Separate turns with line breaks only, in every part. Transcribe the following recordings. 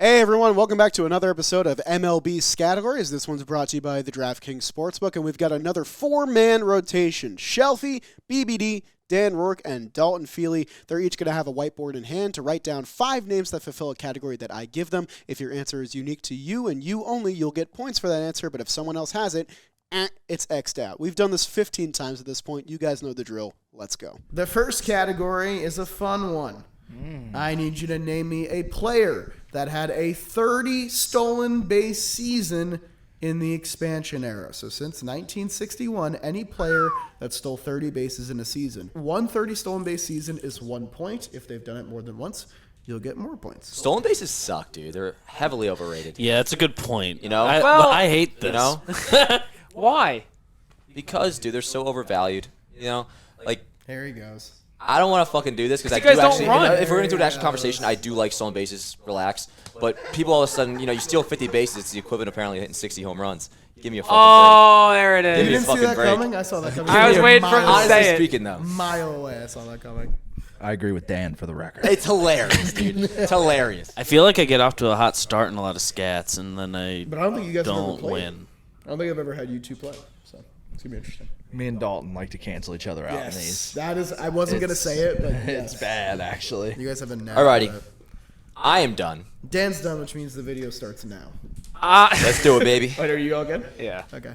Hey everyone, welcome back to another episode of MLB Scattergories. This one's brought to you by the DraftKings Sportsbook, and we've got another four-man rotation. Shelfie, BBD, Dan Rourke, and Dalton Feely. They're each going to have a whiteboard in hand to write down 5 names that fulfill a category that I give them. If your answer is unique to you and you only, you'll get points for that answer, but if someone else has it, it's X'd out. We've done this 15 times at this point. You guys know the drill. Let's go.
The first category is a fun one. I need you to name me a player that had a 30 stolen base season in the expansion era. So since 1961, any player that stole 30 bases in a season. 1 stolen base season is 1 point. If they've done it more than once, you'll get more points.
Stolen bases suck, dude. They're heavily overrated.
Yeah, that's a good point.
You know?
I hate this.
You know?
Why?
Because, dude, they're so overvalued. You know? Like,
Here he goes.
I don't want to fucking do this because I
You guys
do
don't
actually.
run.
If we're going to do an actual conversation, I do like stolen bases. Relax. But people all of a sudden, you steal 50 bases. It's the equivalent apparently of hitting 60 home runs. Give me a fucking
Oh, there it
Give
You
me a
is.
didn't see
fucking
that
break.
coming? I saw that coming.
I was waiting for him to
Honestly
say it.
speaking, though,
Mile away, I saw that coming.
I agree with Dan for the record.
it's hilarious, dude. It's hilarious.
I feel like I get off to a hot start in a lot of scats, and then I
But I don't think you guys have ever
don't
played.
win.
I don't think I've ever had you two play, so it's going to be interesting.
Me and Dalton like to cancel each other out in
Yes,
these.
that is. I wasn't going to say it, but
It's
yes.
bad, actually.
You guys have a knack.
Alrighty.
for that.
I am done.
Dan's done, which means the video starts now.
Let's do it, baby.
Wait, are you all good?
Yeah.
Okay.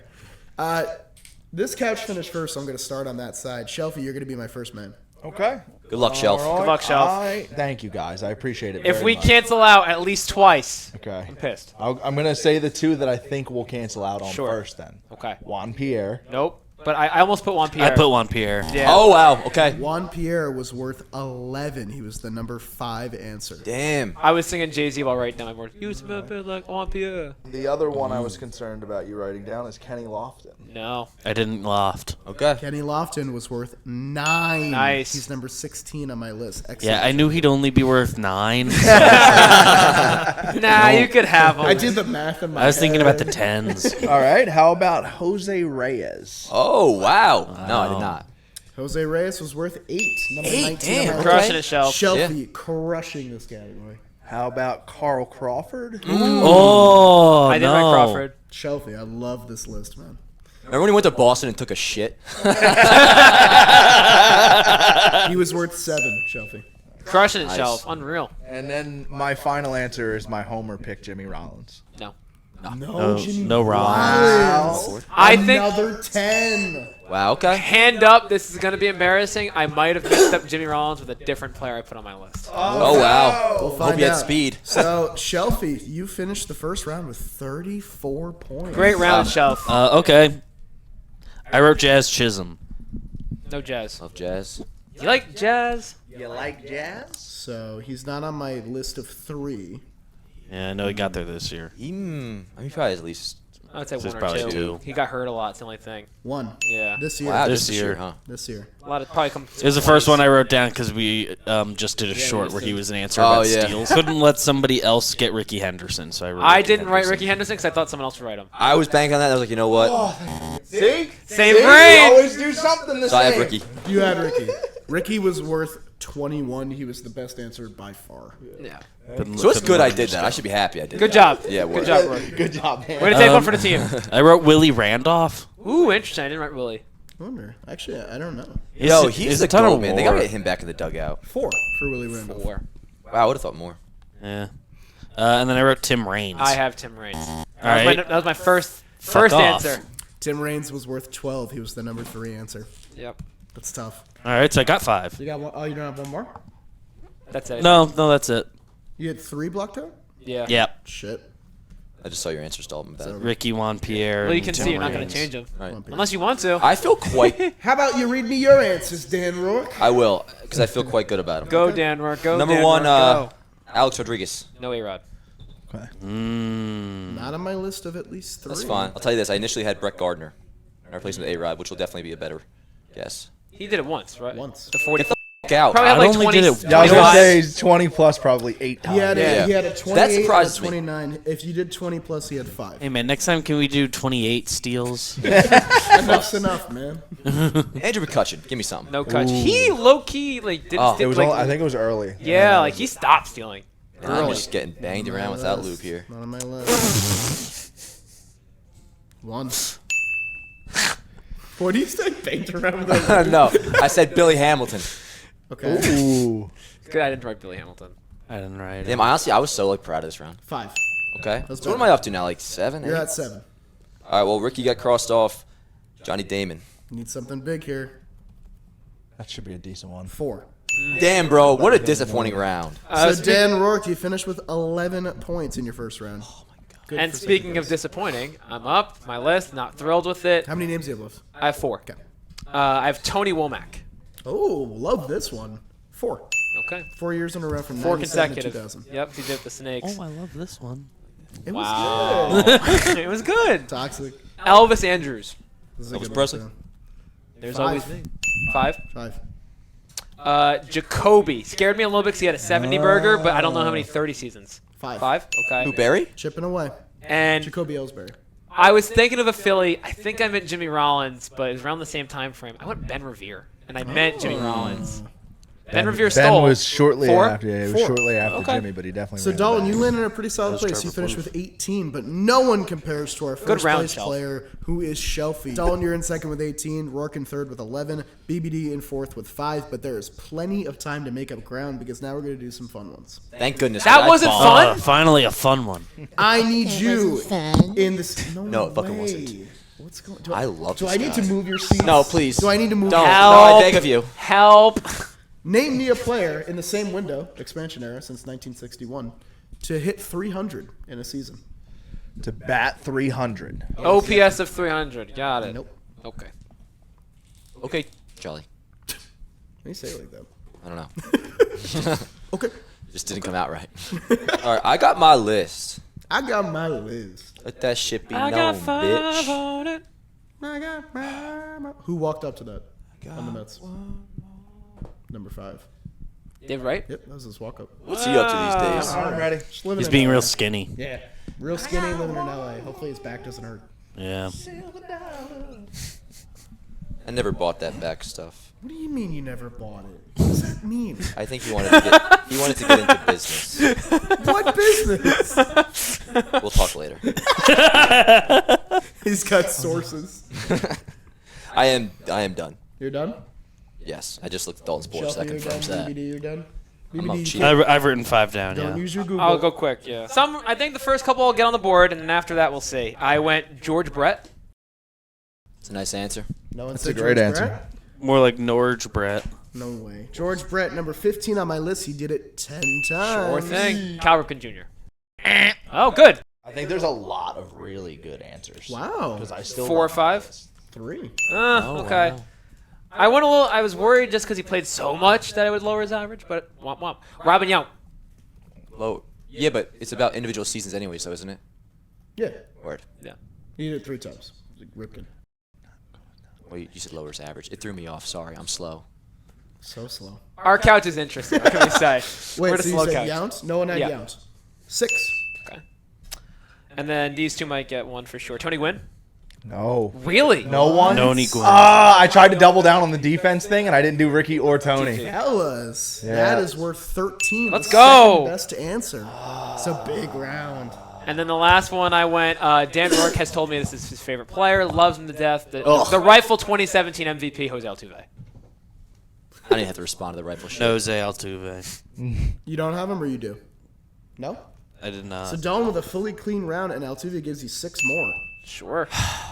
This couch finished first, so I'm going to start on that side. Shelfie, you're going to be my first man.
Okay.
Good luck, Shelf.
All right.
Good luck, Shelf.
Thank you, guys. I appreciate it
If
very
we
much.
cancel out at least twice,
Okay.
I'm pissed.
I'm going to say the 2 that I think we'll cancel out on
Sure.
first then.
Okay.
Juan Pierre.
Nope. But I almost put Juan Pierre.
I put Juan Pierre.
Yeah.
Oh, wow. Okay.
Juan Pierre was worth 11. He was the number 5 answer.
Damn.
I was singing Jay-Z while writing down my words. You smell bit like Juan Pierre.
The other one I was concerned about you writing down is Kenny Lofton.
No.
I didn't loft.
Okay.
Kenny Lofton was worth 9.
Nice.
He's number 16 on my list. Excellent.
Yeah, I knew he'd only be worth 9.
Nah, you could have him.
I did the math in my
I was thinking about the
head.
10s.
All right. How about Jose Reyes?
Oh, wow. No, I did not.
Jose Reyes was worth 8. Number
8,
19
damn.
on my
Crushing
list.
it, Shelf.
Shelfie crushing this category.
How about Carl Crawford?
Oh,
I did
no.
write Crawford.
Shelfie, I love this list, man.
Remember when he went to Boston and took a shit?
He was worth 7, Shelfie.
Crushing it,
Nice.
Shelf. Unreal.
And then my final answer is my homer pick, Jimmy Rollins.
No.
No, Jimmy
no
Rollins.
Rollins.
I think,
Another 10.
Wow, okay.
hand up, this is going to be embarrassing. I might have mixed up Jimmy Rollins with a different player I put on my list.
Oh, wow.
We'll
Hope
find
you had
out.
speed.
So, Shelfie, you finished the first round with 34 points.
Great round, Shelf.
Okay. I wrote Jazz Chisholm.
No jazz.
Love jazz.
You like jazz?
You like jazz?
So, he's not on my list of 3.
Yeah, I know he got there this year.
I mean, probably at least.
I would say
This is
1 or
probably
2.
2.
He got hurt a lot. It's the only thing.
1.
Yeah.
This year.
Wow,
This
just
year.
huh?
This year.
A lot of probably come.
It was the first one I wrote down because we just did a short where he was an answer
Oh,
about
yeah.
steals. Couldn't let somebody else get Ricky Henderson, so I wrote
I
Ricky
didn't write
Henderson.
Ricky Henderson because I thought someone else would write him.
I was banking on that. I was like, you know what?
See?
Same
We
brain.
always do something the
So I have
same.
Ricky.
You had Ricky. Ricky was worth 21. He was the best answer by far.
Yeah.
So it's good I did that. I should be happy I did
Good
that.
job.
Yeah,
Good
word.
job, Roy.
Good job, man.
Way to take one for the team.
I wrote Willie Randolph.
Ooh, interesting. I didn't write Willie.
I wonder. Actually, I don't know.
Yo,
He's
he's
a
the
ton of
goat, man. They got to
war.
get him back in the dugout.
4 for Willie Randolph.
4.
Wow, I would have thought more.
Yeah. And then I wrote Tim Raines.
I have Tim Raines.
All
That
right.
was my first
off.
answer.
Tim Raines was worth 12. He was the number 3 answer.
Yep.
That's tough.
All right, so I got 5.
You got one? Oh, you don't have one more?
That's it.
No, that's it.
You had 3 blocked out?
Yeah.
Yep.
Shit.
I just saw your answers, Dalton. Bad.
Ricky Juan Pierre.
Well, you
and
can
Tim
see you're not going
Raines.
to change him.
Right.
Unless you want to.
I feel quite.
How about you read me your answers, Dan Rourke?
I will, because I feel quite good about him.
Go, Dan Rourke. Go,
Number
Dan
1,
Rourke, go.
Alex Rodriguez.
No A-Rod.
Not on my list of at least 3.
That's fine. I'll tell you this. I initially had Brett Gardner. I replaced him with A-Rod, which will definitely be a better guess.
He did it once, right?
Once.
The 40.
Get the f*** out.
Probably had
I
like
only
20.
did it-
Yeah, I was going to
25.
say he's 20 plus probably 8 times.
He had,
Yeah.
he had a
That
28 and a
surprises me.
29. If you did 20 plus, he had 5.
Hey, man, next time can we do 28 steals?
Enough's enough, man.
Andrew McCutcheon. Give me something.
No catch. He low-key, like, didn't
Oh.
stick,
It was
like,
I think it was early.
yeah, like, he stopped stealing.
And I'm just getting banged around without loop here.
Not on my list. 1. What do you say? Banged around with a loop?
No, I said Billy Hamilton.
Okay.
Ooh.
Good, I didn't write Billy Hamilton.
I didn't write it.
Damn, honestly, I was so proud of this round.
5.
Okay.
That's
So what am
better.
I up to now? Like 7?
You're
8?
at 7.
All right. Well, Ricky got crossed off. Johnny Damon.
Need something big here.
That should be a decent one.
4.
Damn, bro. What a disappointing round.
So Dan Rourke, you finished with 11 points in your first round. Oh my god. Good
And
for second
speaking of
place.
disappointing, I'm up. My list, not thrilled with it.
How many names do you have left?
I have 4.
Okay.
I have Tony Womack.
Oh, love this one. 4.
Okay.
4 years in a row from
4
97 to
consecutive.
2000.
Yep, he did the Snakes.
Oh, I love this one.
It
Wow.
was good.
It was good.
Toxic.
Elvis Andrews.
This is a
Elvis
good
Presley.
one,
There's
5.
always me. 5.
too. 5.
Jacoby. Scared me a little bit because he had a 70 burger, but I don't know how many 30 seasons.
5.
5? Okay.
Who, Barry?
Chipping away.
And
Jacoby Ellsbury.
I was thinking of a Philly. I think I meant Jimmy Rollins, but it was around the same time frame. I went Ben Revere, and I meant Jimmy Rollins. Ben Revere
Ben
stole.
was shortly
4?
after. Yeah, it was
4.
shortly after
Okay.
Jimmy, but he definitely.
So
ran
Dalton,
back.
you landed in a pretty solid place. You finished with 18, but no one compares to our first
round,
place
Shelf.
player, who is Shelfie. Dalton, you're in second with 18. Rourke in third with 11. BBD in fourth with 5. But there is plenty of time to make up ground because now we're going to do some fun ones.
Thank goodness.
That
I
wasn't
bombed.
fun?
Finally, a fun one.
I need you in this.
No, it fucking
way.
wasn't.
What's going?
I love
Do
this
I need
guy.
to move your seat?
No, please.
Do I need to move?
Don't.
Help.
No, I beg of you.
Help.
Name me a player in the same window, expansion era since 1961, to hit 300 in a season.
To bat 300.
OPS of 300. Got it.
Nope.
Okay.
Okay, Charlie.
Why do you say it like that?
I don't know.
Okay.
Just didn't come out right. All right, I got my list.
I got my list.
Let that shit be
I
known,
got 5
bitch.
on it.
I got my. Who walked up to that on the Mets? Number 5.
Dave Wright?
Yep, that was his walk up.
What's he up to these days?
I'm ready.
Just living
He's
in
being
LA.
real skinny.
Yeah. Real skinny living in LA. Hopefully his back doesn't hurt.
Yeah.
I never bought that back stuff.
What do you mean you never bought it? What does that mean?
I think he wanted to get into business.
What business?
We'll talk later.
He's got sources.
I am done.
You're done?
Yes, I just looked at Dalton's board so
Shelfie,
that
you're done.
confirms that.
BBD, you're done?
I'm up
BBD,
cheap.
I've written 5 down,
don't
yeah.
use your Google.
I'll go quick, yeah. I think the first couple will get on the board, and then after that we'll see. I went George Brett.
It's a nice answer.
No one
That's
said
a great
George
answer.
Brett?
More like Norge Brett.
No way. George Brett, number 15 on my list. He did it 10 times.
Sure thing. Cal Ripken Jr. Oh, good.
I think there's a lot of really good answers.
Wow.
Because I still
4 or
love
5?
this.
3.
Okay.
wow.
I was worried just because he played so much that it would lower his average, but womp womp. Robin Yount.
Low. Yeah, but it's about individual seasons anyway, so isn't it?
Yeah.
Word.
Yeah.
He did it 3 times. Like Ripken.
Well, you said lowers average. It threw me off. Sorry, I'm slow.
So slow.
Our couch is interesting. What can we say?
Wait,
We're the
so you
slow
said
couch.
Yount? No one had
Yeah.
Yount. 6.
Okay. And then these two might get one for sure. Tony Gwynn.
No.
Really?
No one?
Noni Gwynn.
I tried to double down on the defense thing, and I didn't do Ricky or Tony.
Fellas,
Yeah.
that is worth 13.
Let's
The
go.
second best answer. It's a big round.
And then the last one I went, Dan Rourke has told me this is his favorite player, loves him to death. The Rifle 2017 MVP, Jose Altuve.
I didn't have to respond to the rifle shit.
Jose Altuve.
You don't have him, or you do? No?
I did not.
So Dawn with a fully clean round, and Altuve gives you 6 more.
Sure.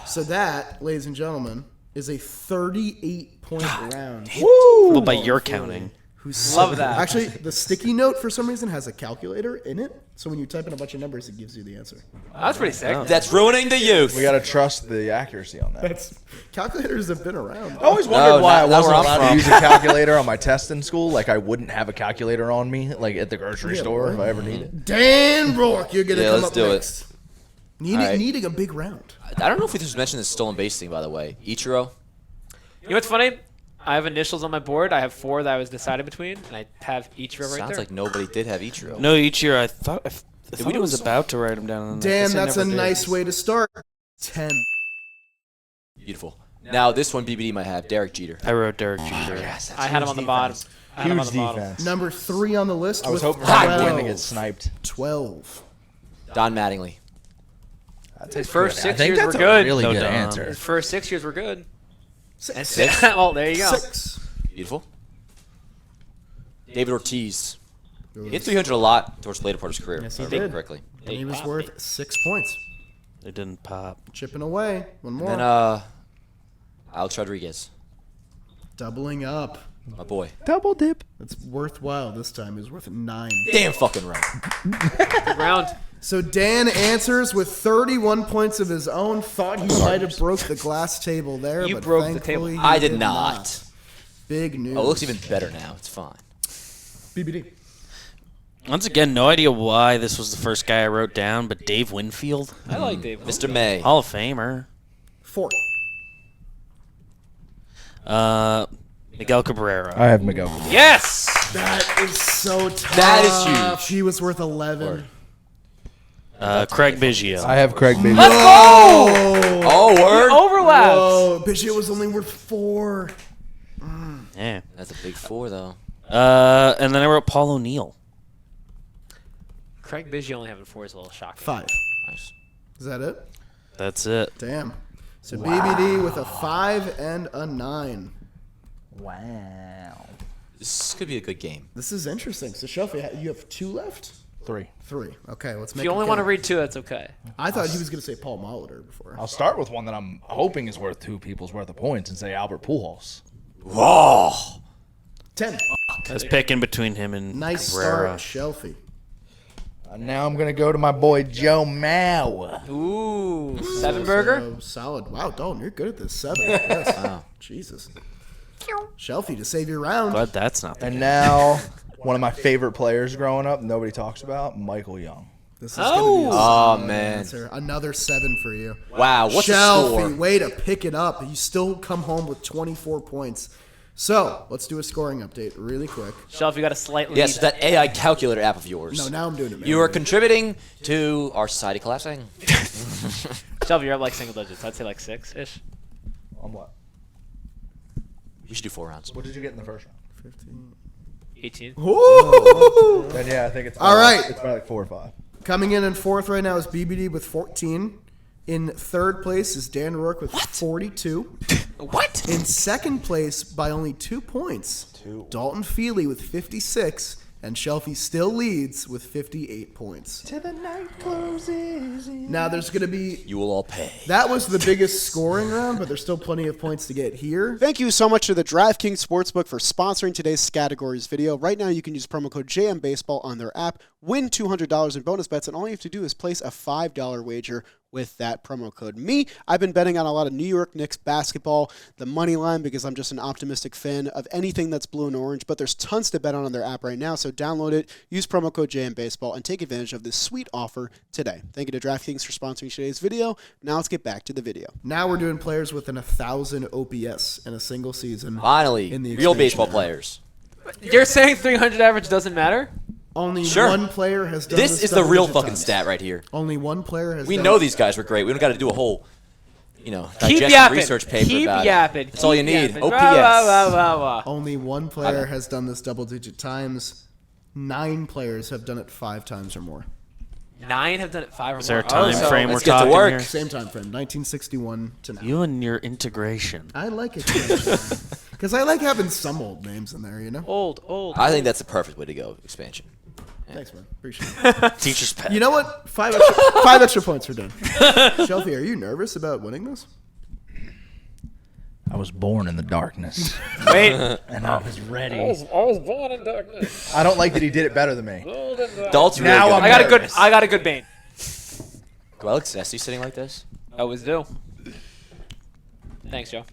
So that, ladies and gentlemen, is a 38-point round.
Well, by your counting.
Love that.
Actually, the sticky note for some reason has a calculator in it. So when you type in a bunch of numbers, it gives you the answer.
That's pretty sick.
That's ruining the youth.
We got to trust the accuracy on that.
Calculators have been around.
I always wondered
No,
why I
not
wasn't
where I'm
allowed to
from.
use a calculator on my test in school. Like, I wouldn't have a calculator on me, like, at the grocery store if I ever needed it.
Dan Rourke, you're going to
Yeah,
come
let's
up
do it.
next. Needing,
All right.
needing a big round.
I don't know if we just mentioned this stolen base thing, by the way. Ichiro.
You know what's funny? I have initials on my board. I have 4 that I was decided between, and I have each right
Sounds
there.
like nobody did have Ichiro.
No, each year I thought
we
I
do
was
this?
about to write him down. and I
Dan,
guess I
that's a
never did.
nice way to start. 10.
Beautiful. Now, this one BBD might have Derek Jeter.
I wrote Derek Jeter.
I had him on the bottom. Adam on
Huge
the bottom.
defense.
Number 3 on the list
I was
with
hoping for
12.
Quinn to get sniped.
12.
Don Mattingly.
His first
I
6
think
years
that's
were
a
good.
really
No
good
doubt.
answer.
His first 6 years were good.
6.
Six.
Well, there you go.
6.
Beautiful. David Ortiz. He hit 300 a lot towards the later part of his career.
Yes, he
if I remember
did.
correctly.
And he was
Hey,
worth 6 points.
It didn't pop.
Chipping away. One more.
And then Alex Rodriguez,
Doubling up.
my boy.
Double dip.
That's worthwhile this time. He was worth 9.
Damn fucking right.
Good round.
So Dan answers with 31 points of his own. Thought he might have broke the glass table there,
You
but
broke the table.
thankfully he
I did not.
Big news.
Oh, it looks even better now. It's fine.
BBD.
Once again, no idea why this was the first guy I wrote down, but Dave Winfield,
I like Dave.
Mr. May.
Hall of Famer.
4.
Miguel Cabrera.
I have Miguel.
Yes.
That is so tough.
That is huge.
He was worth 11.
Craig Biggio.
I have Craig Baby.
Oh, word.
Overlaps.
Oh, Biggio was only worth 4.
Yeah.
That's a big 4, though.
And then I wrote Paul O'Neill.
Craig Biggio only having 4 is a little shocking.
5.
Nice.
Is that it?
That's it.
Damn. So BBD with a 5 and a 9.
Wow.
This could be a good game.
This is interesting. So Shelfie, you have 2 left?
3.
3. Okay, let's
If
make
you
it
only want to
count.
read 2, that's okay.
I thought he was going to say Paul Molitor before.
I'll start with one that I'm hoping is worth 2 people's worth of points and say Albert Pujols.
Whoa.
10.
I was picking between him and
Nice
Cabrera.
start, Shelfie.
Now I'm going to go to my boy Joe Mao.
Ooh, 7 burger.
So solid. Wow, Dalton, you're good at this. 7. Yes.
Wow.
Jesus. Shelfie to save your round.
Glad that's not the
And now, one of my favorite players growing up, nobody talks about, Michael Young.
This is gonna be a
Oh,
solid
man.
answer. Another 7 for you.
Wow, what's the
Shelfie,
score?
way to pick it up. You still come home with 24 points. So, let's do a scoring update really quick.
Shelf, you got a slight lead.
Yes, that AI calculator app of yours.
No, now I'm doing it, man.
You are contributing to our society collapsing.
Shelf, you're up like single digits. I'd say like 6-ish.
On what?
We should do 4 rounds.
What did you get in the first round?
15.
18.
Ooh!
Then yeah, I think it's
All right.
It's probably like 4 or 5.
Coming in 4th right now is BBD with 14. In 3rd place is Dan Rourke with 42.
What?
In 2nd place by only 2 points, Dalton Feely with 56, and Shelfie still leads with 58 points.
To the night closes.
Now there's going to be
You will all pay.
that was the biggest scoring round, but there's still plenty of points to get here.
Thank you so much to the DraftKings Sportsbook for sponsoring today's Scattergories video. Right now, you can use promo code JMBaseball on their app, win $200 in bonus bets, and all you have to do is place a $5 wager with that promo code. I've been betting on a lot of New York Knicks basketball, the money line, because I'm just an optimistic fan of anything that's blue and orange, but there's tons to bet on their app right now, so download it, use promo code JMBaseball, and take advantage of this sweet offer today. Thank you to DraftKings for sponsoring today's video. Now let's get back to the video.
Now we're doing players with an 1,000 OPS in a single season.
Finally,
In the
real
expansion
baseball
era.
players.
You're saying 300 average doesn't matter?
Only
Sure.
one player has done
This is the real
double-digit
fucking
times.
stat right here.
Only one player has
We
done
know
it.
these guys were great. We don't got to do a whole,
Keep
digestion
yapping.
research paper
Keep
about
yapping.
it. That's all you
Keep
need.
yapping.
OPS.
Rah, rah, rah, rah.
Only one player has done this double-digit times. 9 players have done it 5 times or more.
9 have done it 5 or more.
Is there a time
so
frame we're
let's get to
talking
work.
here?
Same time frame, 1961 to now.
You and your integration.
I like it because I like having some old names in there. You know.
Old.
I think that's the perfect way to go. Expansion.
Thanks, man. Appreciate it.
Teacher's pet.
You know what? 5 extra points are done. Shelfie, are you nervous about winning this?
I was born in the darkness,
Wait.
and I was ready.
I was born in darkness.
I don't like that he did it better than me.
Adults really
Now
good.
I'm
I got a good.
nervous.
I got a good bane.
Do I look sassy sitting like this?
I always do. Thanks, Joe.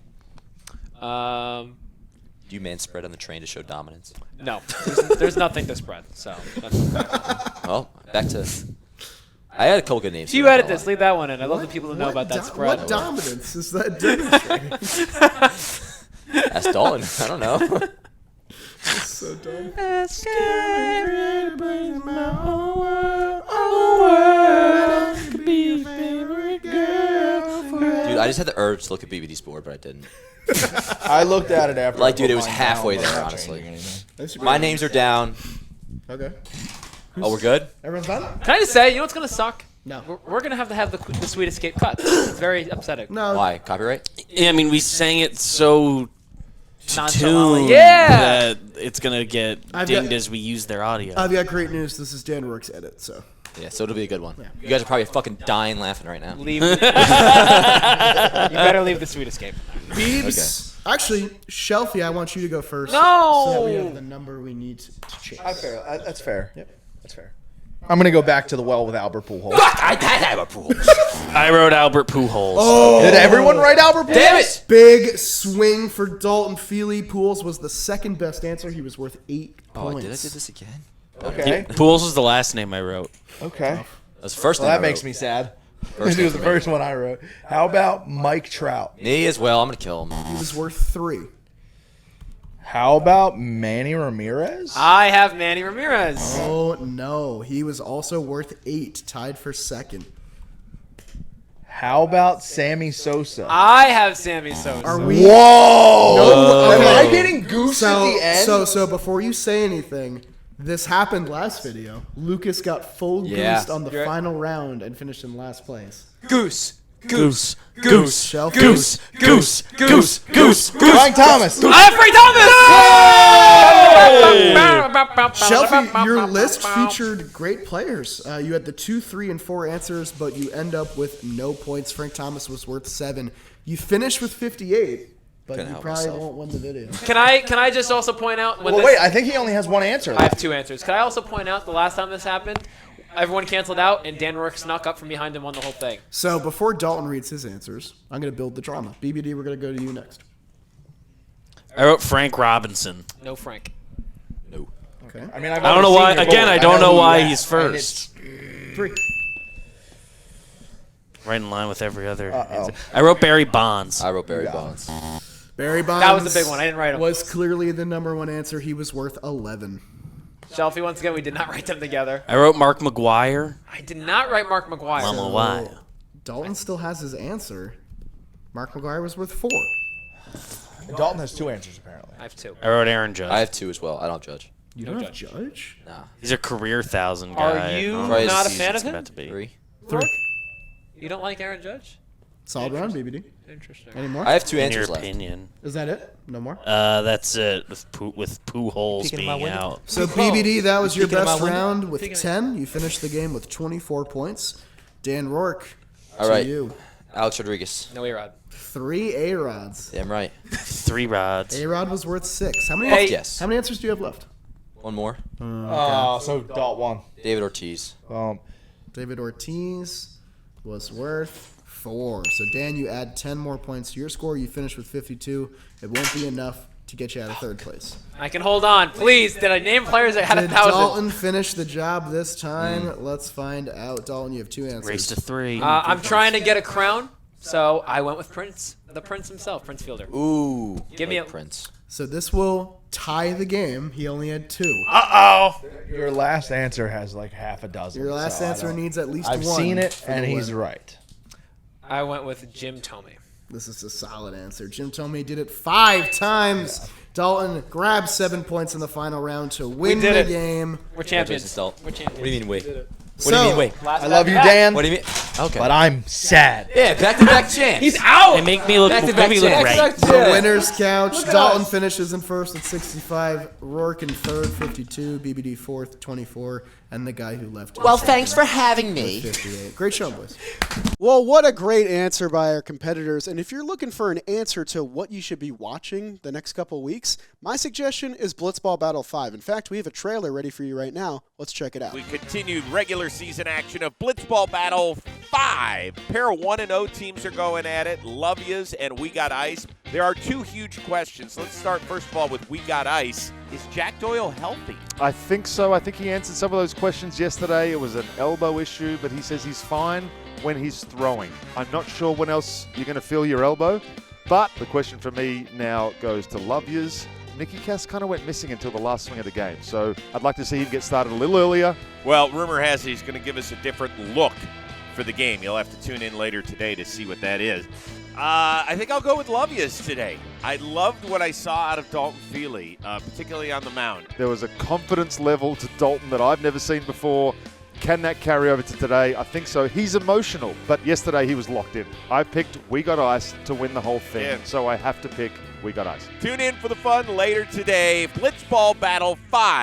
Do you man spread on the train to show dominance?
No, there's nothing to spread. So that's,
Well, back to. I had a couple good names.
if you
here,
edit
I'm not
this, leave that one in. I'd love the people to know about that spread.
What dominance is that demonstrating?
gonna lie. Ask Dalton. I don't know.
So dumb.
Dude, I just had the urge to look at BBD's board, but I didn't.
I looked at it after.
Like,
I
dude,
put
it was
mine
halfway
down, but
there,
I'm not
honestly.
changing anything.
My names are down.
Okay.
Oh, we're good?
Everyone's done?
Can I just say, you know what's gonna suck?
No.
We're gonna have the Sweet Escape cut. It's very upsetting.
No.
Why? Copyright?
Yeah, I mean, we sang it so
Nonchalantly.
tuned
Yeah.
that it's gonna get
I've
dinged
got-
as we use their audio.
I've got great news. This is Dan Rourke's edit, so.
Yeah, so it'll be a good one. You guys are probably fucking dying laughing right now.
Leave. You better leave the Sweet Escape.
Beebs. Actually, Shelfie, I want you to go first.
No!
So that we have the number we need to chase.
That's fair. Yep. That's fair. I'm going to go back to the well with Albert Pujols.
I have a pool.
I wrote Albert Pujols.
Did everyone write Albert Pujols?
Damn it!
Big swing for Dalton Feely. Pools was the second best answer. He was worth 8
Oh,
points.
did I do this again?
Okay.
Pujols was the last name I wrote.
Okay.
That's the first
Well,
thing
that
I
makes
wrote.
me sad.
First
This was the
thing for me.
first one I wrote. How about Mike Trout?
Me as well. I'm going to kill him.
He was worth 3.
How about Manny Ramirez?
I have Manny Ramirez.
Oh, no. He was also worth 8, tied for second.
How about Sammy Sosa?
I have Sammy Sosa.
Are we?
Whoa!
No,
Am
okay.
I getting goose at the end?
So before you say anything, this happened last video. Lucas got full
Yeah.
goosed on the
You're right.
final round and finished in last place.
Goose.
Goose.
Shelfie.
Goose.
Frank Thomas.
I have Free Thomas!
Shelfie, your list featured great players. You had the 2, 3, and 4 answers, but you end up with no points. Frank Thomas was worth 7. You finished with 58, but
Couldn't
you
help
probably
myself.
won't win the video.
Can I just also point out when
Well,
this,
wait, I think he only has one answer.
I have 2 answers. Can I also point out the last time this happened, everyone canceled out and Dan Rourke snuck up from behind and won the whole thing.
So before Dalton reads his answers, I'm going to build the drama. BBD, we're going to go to you next.
I wrote Frank Robinson.
No Frank.
No.
Okay.
I mean, I've
I don't know
already
why.
seen your
Again,
board.
I don't know
who
why
you
he's
have, and
first.
3.
Right in line with every other.
Uh-oh.
answer. I wrote Barry Bonds.
I wrote Barry Bonds.
Barry Bonds.
That was the big one. I didn't write him.
Was clearly the number 1 answer. He was worth 11.
Shelfie, once again, we did not write them together.
I wrote Mark McGuire.
I did not write Mark McGuire.
Mama, why?
Dalton still has his answer. Mark McGuire was worth 4.
Dalton has 2 answers, apparently.
I have 2.
I wrote Aaron Judge.
I have 2 as well. I don't judge.
You don't have Judge?
Nah.
He's a career 1,000
Are
guy.
you
Probably
not a
the
fan of
Season's
him?
about to be.
3.
3.
You don't like Aaron Judge?
Solid round, BBD.
Interesting.
Any more?
I have 2
In your
answers left.
opinion.
Is that it? No more?
That's it. With Pujols
Peeking in my
being
window.
out.
So BBD, that was your
Peeking in my
best
window.
round with
Peeking in-
10. You finished the game with 24 points. Dan Rourke,
All
to
right.
you.
Alex Rodriguez.
No A-Rod.
3 A-Rods.
Damn right.
3 rods.
A-Rod was worth 6. How many?
Hey.
Yes.
How many answers do you have left?
One more.
Oh, so Dalt won.
David Ortiz.
David Ortiz was worth 4. So Dan, you add 10 more points to your score. You finish with 52. It won't be enough to get you out of 3rd place.
I can hold on. Please, did I name players that had
Did
1,000?
Dalton finish the job this time? Let's find out. Dalton, you have 2 answers.
Race to 3.
I'm trying to get a crown, so I went with Prince. The Prince himself, Prince Fielder.
Ooh.
Give me
like
a-
Prince.
So this will tie the game. He only had 2.
Your last answer has like half a dozen.
Your last
so I
answer
don't-
needs at least
I've
1.
seen it,
for
and
the
he's
win.
right.
I went with Jim Tomey.
This is a solid answer. Jim Tomey did it 5 times. Dalton grabbed 7 points in the final round to win
did
the
it.
game.
We're
Congratulations,
champions.
Dalton.
We're champions.
What do you mean, wait?
So,
What do you mean, wait?
I love you, Dan,
What do you mean? Okay.
but I'm sad.
Yeah, back-to-back chance.
He's out!
They make me look,
Back-to-back
make me look
chance.
right.
The winner's couch. Dalton finishes in 1st at 65. Rourke in 3rd, 52. BBD 4th, 24. And the guy who left.
Well, thanks for having me.
58. Great show, boys.
Well, what a great answer by our competitors. And if you're looking for an answer to what you should be watching the next couple weeks, my suggestion is Blitzball Battle 5. In fact, we have a trailer ready for you right now. Let's check it out.
We continued regular season action of Blitzball Battle 5. Pair of 1-0 teams are going at it, Love Yas and We Got Ice. There are 2 huge questions. Let's start first of all with We Got Ice. Is Jack Doyle healthy?
I think so. I think he answered some of those questions yesterday. It was an elbow issue, but he says he's fine when he's throwing. I'm not sure when else you're going to feel your elbow, but the question for me now goes to Love Yas. Nicky Cass kind of went missing until the last swing of the game, so I'd like to see him get started a little earlier.
Well, rumor has it he's going to give us a different look for the game. You'll have to tune in later today to see what that is. I think I'll go with Love Yous today. I loved what I saw out of Dalton Feely, particularly on the mound.
There was a confidence level to Dalton that I've never seen before. Can that carry over to today? I think so. He's emotional, but yesterday he was locked in. I picked We Got Ice to win the whole thing,
Yeah.
so I have to pick We Got Ice.
Tune in for the fun later today. Blitzball Battle 5.